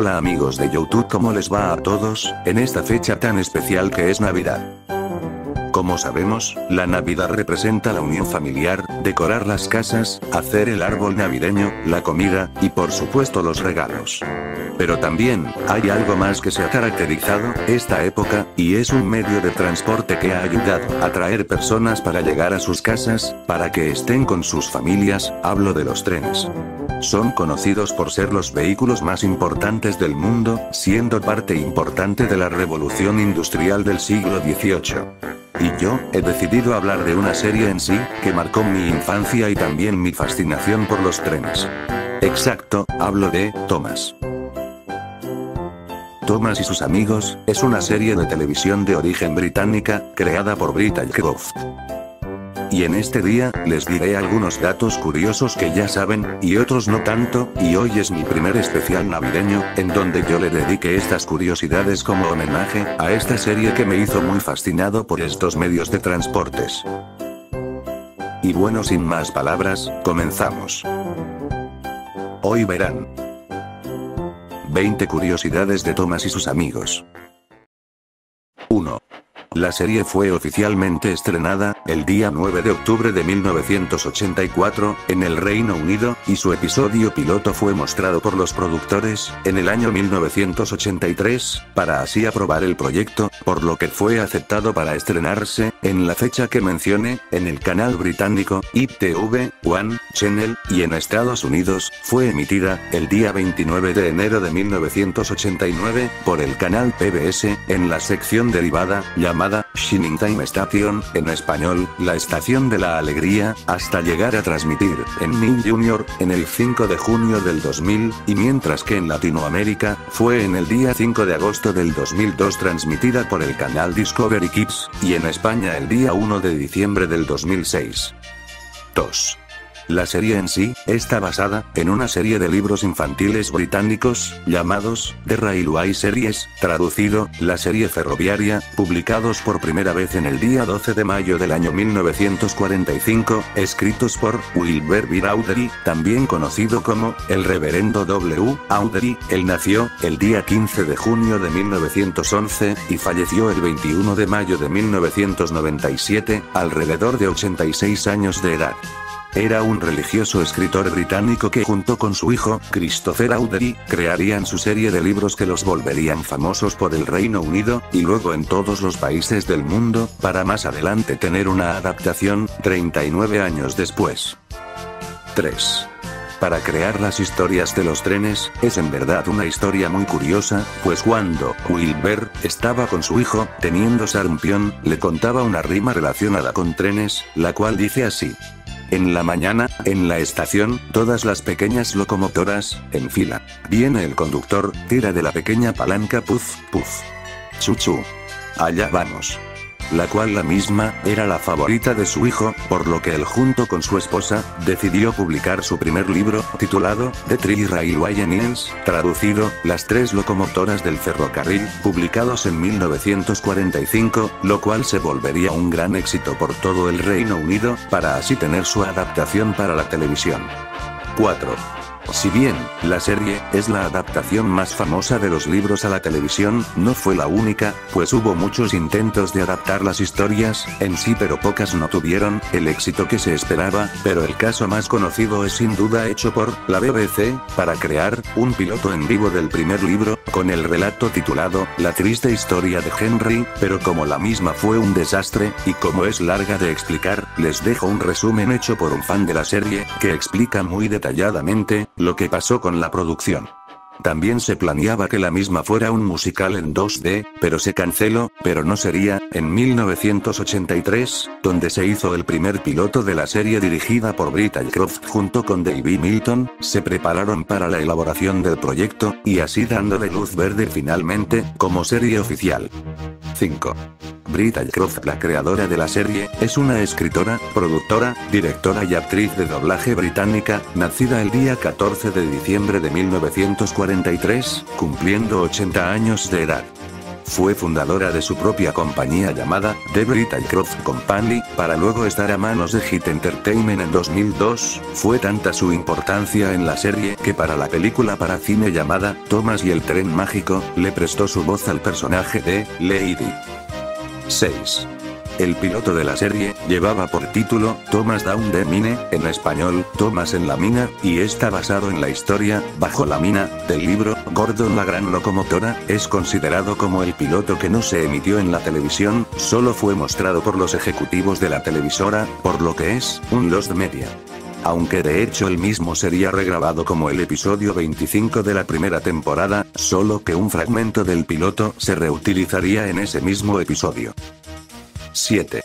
Hola amigos de YouTube, ¿cómo les va a todos, en esta fecha tan especial que es Navidad? Como sabemos, la Navidad representa la unión familiar, decorar las casas, hacer el árbol navideño, la comida, y por supuesto los regalos. Pero también, hay algo más que se ha caracterizado esta época, y es un medio de transporte que ha ayudado a traer personas para llegar a sus casas, para que estén con sus familias, hablo de los trenes. Son conocidos por ser los vehículos más importantes del mundo, siendo parte importante de la revolución industrial del siglo XVIII. Y yo, he decidido hablar de una serie en sí, que marcó mi infancia y también mi fascinación por los trenes. Exacto, hablo de Thomas. Thomas y sus amigos, es una serie de televisión de origen británica, creada por Brit Ashcroft. Y en este día, les diré algunos datos curiosos que ya saben, y otros no tanto, y hoy es mi primer especial navideño, en donde yo le dediqué estas curiosidades como homenaje, a esta serie que me hizo muy fascinado por estos medios de transportes. Y bueno, sin más palabras, comenzamos. Hoy verán 20 curiosidades de Thomas y sus amigos. 1. La serie fue oficialmente estrenada, el día 9 de octubre de 1984, en el Reino Unido, y su episodio piloto fue mostrado por los productores, en el año 1983, para así aprobar el proyecto, por lo que fue aceptado para estrenarse, en la fecha que mencioné, en el canal británico, ITV One Channel, y en Estados Unidos, fue emitida, el día 29 de enero de 1989, por el canal PBS, en la sección derivada, llamada Shining Time Station, en español, la estación de la alegría, hasta llegar a transmitir, en Nick Jr., en el 5 de junio del 2000, y mientras que en Latinoamérica, fue en el día 5 de agosto del 2002 transmitida por el canal Discovery Kids, y en España el día 1 de diciembre del 2006. 2. La serie en sí, está basada, en una serie de libros infantiles británicos, llamados, The Railway Series, traducido, la serie ferroviaria, publicados por primera vez en el día 12 de mayo del año 1945, escritos por, Wilbur B. Awdry, también conocido como, el Reverendo W. Awdry. Él nació, el día 15 de junio de 1911, y falleció el 21 de mayo de 1997, alrededor de 86 años de edad. Era un religioso escritor británico que junto con su hijo, Christopher Awdry, crearían su serie de libros que los volverían famosos por el Reino Unido, y luego en todos los países del mundo, para más adelante tener una adaptación, 39 años después. 3. Para crear las historias de los trenes, es en verdad una historia muy curiosa, pues cuando Wilbur estaba con su hijo, teniendo sarampión, le contaba una rima relacionada con trenes, la cual dice así. En la mañana, en la estación, todas las pequeñas locomotoras, en fila. Viene el conductor, tira de la pequeña palanca, puff, puff. Chuchu. Allá vamos. La cual la misma, era la favorita de su hijo, por lo que él junto con su esposa, decidió publicar su primer libro, titulado, The Three Railway Engines, traducido, Las tres locomotoras del ferrocarril, publicados en 1945, lo cual se volvería un gran éxito por todo el Reino Unido, para así tener su adaptación para la televisión. 4. Si bien, la serie, es la adaptación más famosa de los libros a la televisión, no fue la única, pues hubo muchos intentos de adaptar las historias, en sí pero pocas no tuvieron, el éxito que se esperaba, pero el caso más conocido es sin duda hecho por, la BBC, para crear, un piloto en vivo del primer libro, con el relato titulado, La triste historia de Henry, pero como la misma fue un desastre, y como es larga de explicar, les dejo un resumen hecho por un fan de la serie, que explica muy detalladamente, lo que pasó con la producción. También se planeaba que la misma fuera un musical en 2D, pero se canceló, pero no sería, en 1983, donde se hizo el primer piloto de la serie dirigida por Brit Ashcroft junto con David Milton, se prepararon para la elaboración del proyecto, y así dándole luz verde finalmente, como serie oficial. 5. Brit Ashcroft, la creadora de la serie, es una escritora, productora, directora y actriz de doblaje británica, nacida el día 14 de diciembre de 1943, cumpliendo 80 años de edad. fue fundadora de su propia compañía llamada The Brittlecroft Company, para luego estar a manos de Hit Entertainment en 2002. Fue tanta su importancia en la serie que para la película para cine llamada Thomas y el tren mágico, le prestó su voz al personaje de Lady. 6. El piloto de la serie llevaba por título Thomas Down the Mine, en español, Thomas en la mina, y está basado en la historia, Bajo la mina, del libro, Gordon la gran locomotora. Es considerado como el piloto que no se emitió en la televisión, solo fue mostrado por los ejecutivos de la televisora, por lo que es un lost media. Aunque de hecho el mismo sería regrabado como el episodio 25 de la primera temporada, solo que un fragmento del piloto se reutilizaría en ese mismo episodio. 7.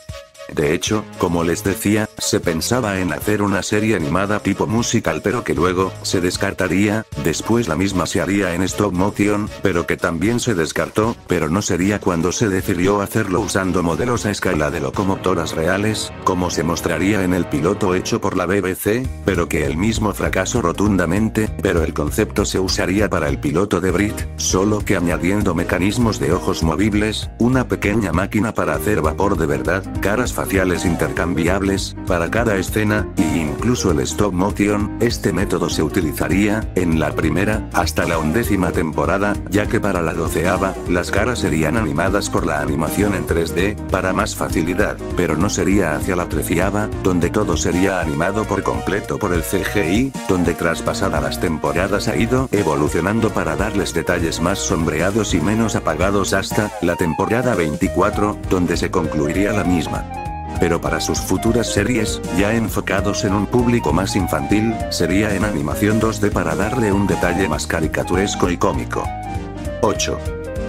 De hecho, como les decía, se pensaba en hacer una serie animada tipo musical pero que luego se descartaría. Después la misma se haría en stop motion, pero que también se descartó, pero no sería cuando se decidió hacerlo usando modelos a escala de locomotoras reales, como se mostraría en el piloto hecho por la BBC, pero que el mismo fracasó rotundamente. Pero el concepto se usaría para el piloto de Brit, solo que añadiendo mecanismos de ojos movibles, una pequeña máquina para hacer vapor de verdad, caras faciales intercambiables, para cada escena, e incluso el stop motion. Este método se utilizaría, en la primera, hasta la 11ª temporada, ya que para la 12ª, las caras serían animadas por la animación en 3D, para más facilidad, pero no sería hacia la 13ª, donde todo sería animado por completo por el CGI, donde tras pasadas las temporadas ha ido evolucionando para darles detalles más sombreados y menos apagados hasta la temporada 24, donde se concluiría la misma. Pero para sus futuras series, ya enfocados en un público más infantil, sería en animación 2D para darle un detalle más caricaturesco y cómico. 8.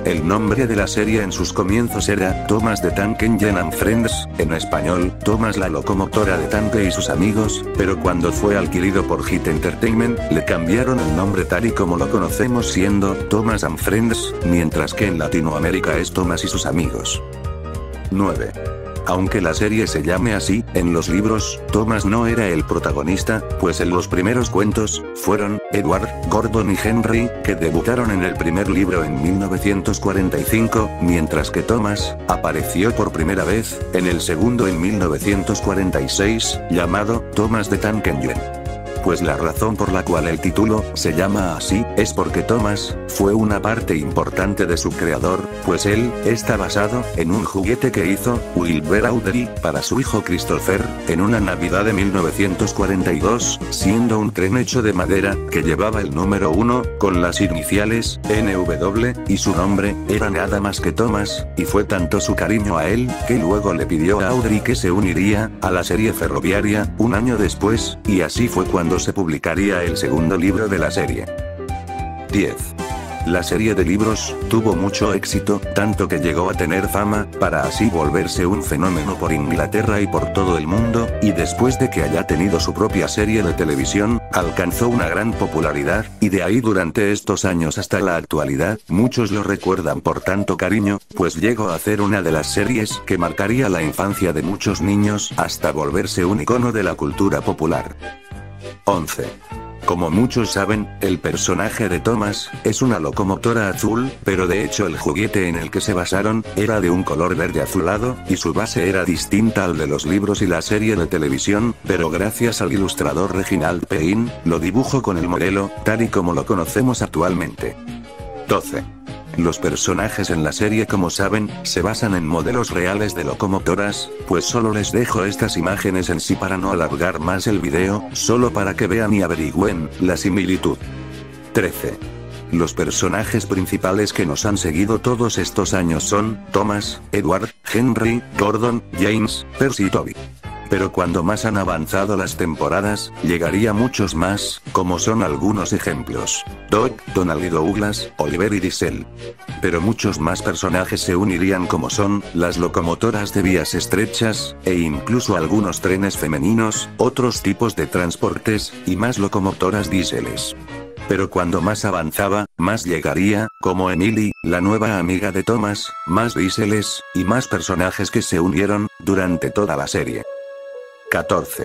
El nombre de la serie en sus comienzos era Thomas the Tank Engine and Friends, en español, Thomas la locomotora de tanque y sus amigos, pero cuando fue adquirido por Hit Entertainment, le cambiaron el nombre tal y como lo conocemos siendo Thomas and Friends, mientras que en Latinoamérica es Thomas y sus amigos. 9. Aunque la serie se llame así, en los libros, Thomas no era el protagonista, pues en los primeros cuentos, fueron Edward, Gordon y Henry, que debutaron en el primer libro en 1945, mientras que Thomas apareció por primera vez en el segundo en 1946, llamado Thomas the Tank Engine. Pues la razón por la cual el título se llama así, es porque Thomas fue una parte importante de su creador, pues él está basado en un juguete que hizo Wilbur Awdry para su hijo Christopher, en una Navidad de 1942, siendo un tren hecho de madera, que llevaba el número 1, con las iniciales, NW, y su nombre, era nada más que Thomas, y fue tanto su cariño a él, que luego le pidió a Awdry que se uniría a la serie ferroviaria, un año después, y así fue cuando se publicaría el segundo libro de la serie. 10. La serie de libros tuvo mucho éxito, tanto que llegó a tener fama, para así volverse un fenómeno por Inglaterra y por todo el mundo, y después de que haya tenido su propia serie de televisión, alcanzó una gran popularidad, y de ahí durante estos años hasta la actualidad, muchos lo recuerdan por tanto cariño, pues llegó a ser una de las series que marcaría la infancia de muchos niños, hasta volverse un icono de la cultura popular. 11. Como muchos saben, el personaje de Thomas es una locomotora azul, pero de hecho el juguete en el que se basaron era de un color verde azulado, y su base era distinta al de los libros y la serie de televisión, pero gracias al ilustrador Reginald Payne, lo dibujó con el modelo, tal y como lo conocemos actualmente. 12. Los personajes en la serie, como saben, se basan en modelos reales de locomotoras, pues solo les dejo estas imágenes en sí para no alargar más el video, solo para que vean y averigüen la similitud. 13. Los personajes principales que nos han seguido todos estos años son Thomas, Edward, Henry, Gordon, James, Percy y Toby. Pero cuando más han avanzado las temporadas, llegaría muchos más, como son algunos ejemplos: Doc, Donald y Douglas, Oliver y Diesel. Pero muchos más personajes se unirían, como son las locomotoras de vías estrechas, e incluso algunos trenes femeninos, otros tipos de transportes, y más locomotoras diéseles. Pero cuando más avanzaba, más llegaría, como Emily, la nueva amiga de Thomas, más diéseles, y más personajes que se unieron durante toda la serie. 14.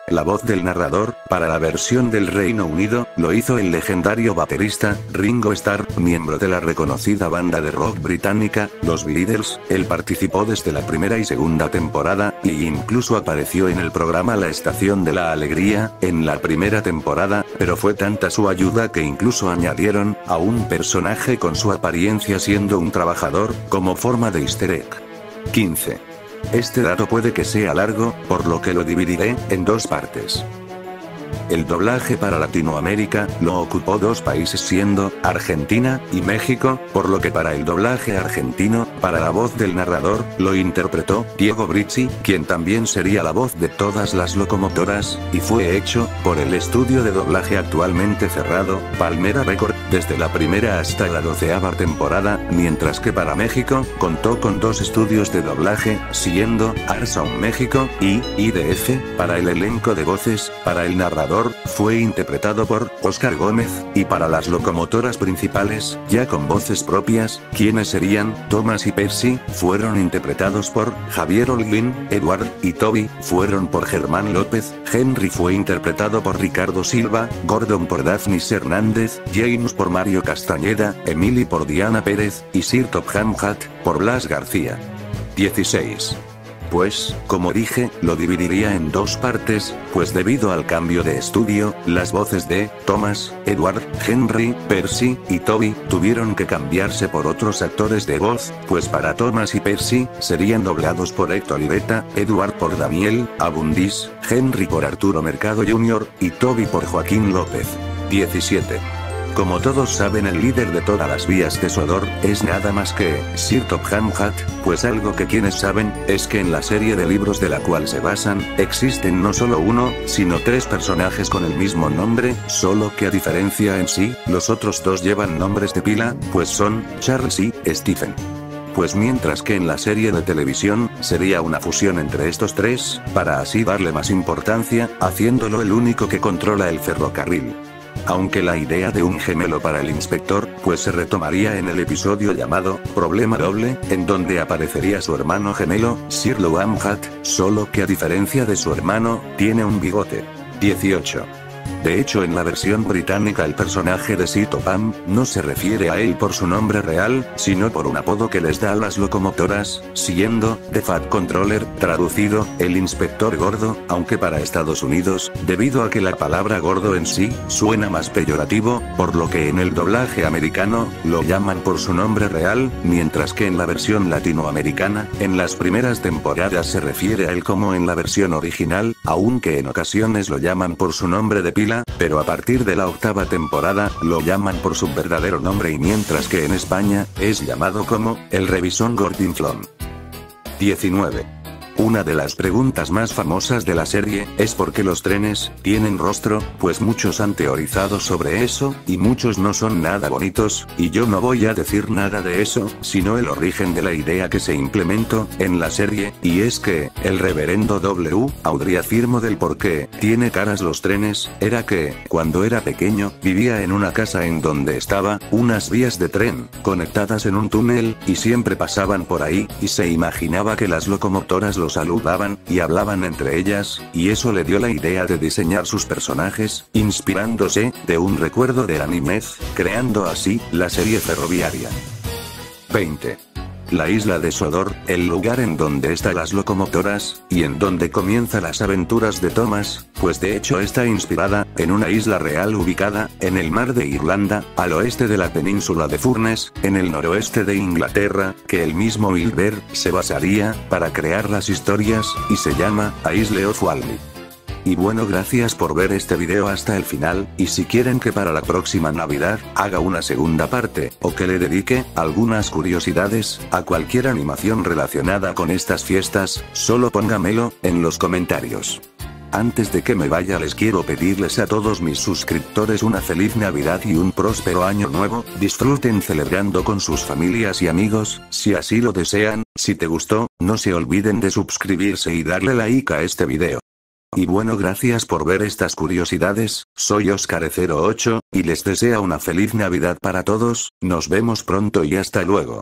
La voz del narrador, para la versión del Reino Unido, lo hizo el legendario baterista, Ringo Starr, miembro de la reconocida banda de rock británica, los Beatles. Él participó desde la primera y segunda temporada, y incluso apareció en el programa La Estación de la Alegría, en la primera temporada, pero fue tanta su ayuda que incluso añadieron a un personaje con su apariencia siendo un trabajador, como forma de easter egg. 15. Este dato puede que sea largo, por lo que lo dividiré en dos partes. El doblaje para Latinoamérica lo ocupó dos países siendo Argentina y México, por lo que para el doblaje argentino, para la voz del narrador, lo interpretó Diego Brizzi, quien también sería la voz de todas las locomotoras, y fue hecho por el estudio de doblaje actualmente cerrado, Palmera Record, desde la primera hasta la 12ª temporada, mientras que para México, contó con dos estudios de doblaje, siendo Arsound México y IDF. Para el elenco de voces, para el narrador, fue interpretado por Oscar Gómez, y para las locomotoras principales, ya con voces propias, quienes serían Thomas y Percy, fueron interpretados por Javier Holguín. Edward y Toby fueron por Germán López, Henry fue interpretado por Ricardo Silva, Gordon por Daphnis Hernández, James por Mario Castañeda, Emily por Diana Pérez, y Sir Topham Hatt por Blas García. 16. Pues, como dije, lo dividiría en dos partes, pues debido al cambio de estudio, las voces de Thomas, Edward, Henry, Percy y Toby tuvieron que cambiarse por otros actores de voz, pues para Thomas y Percy serían doblados por Héctor Ibeta, Edward por Daniel Abundis, Henry por Arturo Mercado Jr. y Toby por Joaquín López. 17. Como todos saben, el líder de todas las vías de Sodor es nada más que Sir Topham Hatt, pues algo que quienes saben es que en la serie de libros de la cual se basan, existen no solo uno, sino tres personajes con el mismo nombre, solo que a diferencia en sí, los otros dos llevan nombres de pila, pues son Charles y Stephen. Pues mientras que en la serie de televisión, sería una fusión entre estos tres, para así darle más importancia, haciéndolo el único que controla el ferrocarril. Aunque la idea de un gemelo para el inspector, pues se retomaría en el episodio llamado Problema Doble, en donde aparecería su hermano gemelo, Sir Loam Hatt, solo que a diferencia de su hermano, tiene un bigote. 18. De hecho, en la versión británica el personaje de Sir Topham no se refiere a él por su nombre real, sino por un apodo que les da a las locomotoras, siendo The Fat Controller, traducido, el inspector gordo, aunque para Estados Unidos, debido a que la palabra gordo en sí, suena más peyorativo, por lo que en el doblaje americano, lo llaman por su nombre real, mientras que en la versión latinoamericana, en las primeras temporadas se refiere a él como en la versión original, aunque en ocasiones lo llaman por su nombre de pila, pero a partir de la 8ª temporada, lo llaman por su verdadero nombre, y mientras que en España, es llamado como, el Revisón Gordinflón. 19. Una de las preguntas más famosas de la serie, es por qué los trenes, tienen rostro, pues muchos han teorizado sobre eso, y muchos no son nada bonitos, y yo no voy a decir nada de eso, sino el origen de la idea que se implementó, en la serie, y es que, el reverendo W. Awdry afirmó del por qué, tiene caras los trenes, era que, cuando era pequeño, vivía en una casa en donde estaba, unas vías de tren, conectadas en un túnel, y siempre pasaban por ahí, y se imaginaba que las locomotoras lo saludaban, y hablaban entre ellas, y eso le dio la idea de diseñar sus personajes, inspirándose, de un recuerdo de Animez, creando así, la serie ferroviaria. 20. La isla de Sodor, el lugar en donde están las locomotoras, y en donde comienzan las aventuras de Thomas, pues de hecho está inspirada, en una isla real ubicada, en el mar de Irlanda, al oeste de la península de Furness, en el noroeste de Inglaterra, que el mismo Hilbert se basaría, para crear las historias, y se llama, A Isle of Walney. Y bueno, gracias por ver este video hasta el final, y si quieren que para la próxima Navidad, haga una segunda parte, o que le dedique, algunas curiosidades, a cualquier animación relacionada con estas fiestas, solo póngamelo, en los comentarios. Antes de que me vaya, les quiero pedirles a todos mis suscriptores una feliz Navidad y un próspero año nuevo, disfruten celebrando con sus familias y amigos, si así lo desean. Si te gustó, no se olviden de suscribirse y darle like a este video. Y bueno, gracias por ver estas curiosidades, soy Oscar08, y les deseo una feliz Navidad para todos, nos vemos pronto y hasta luego.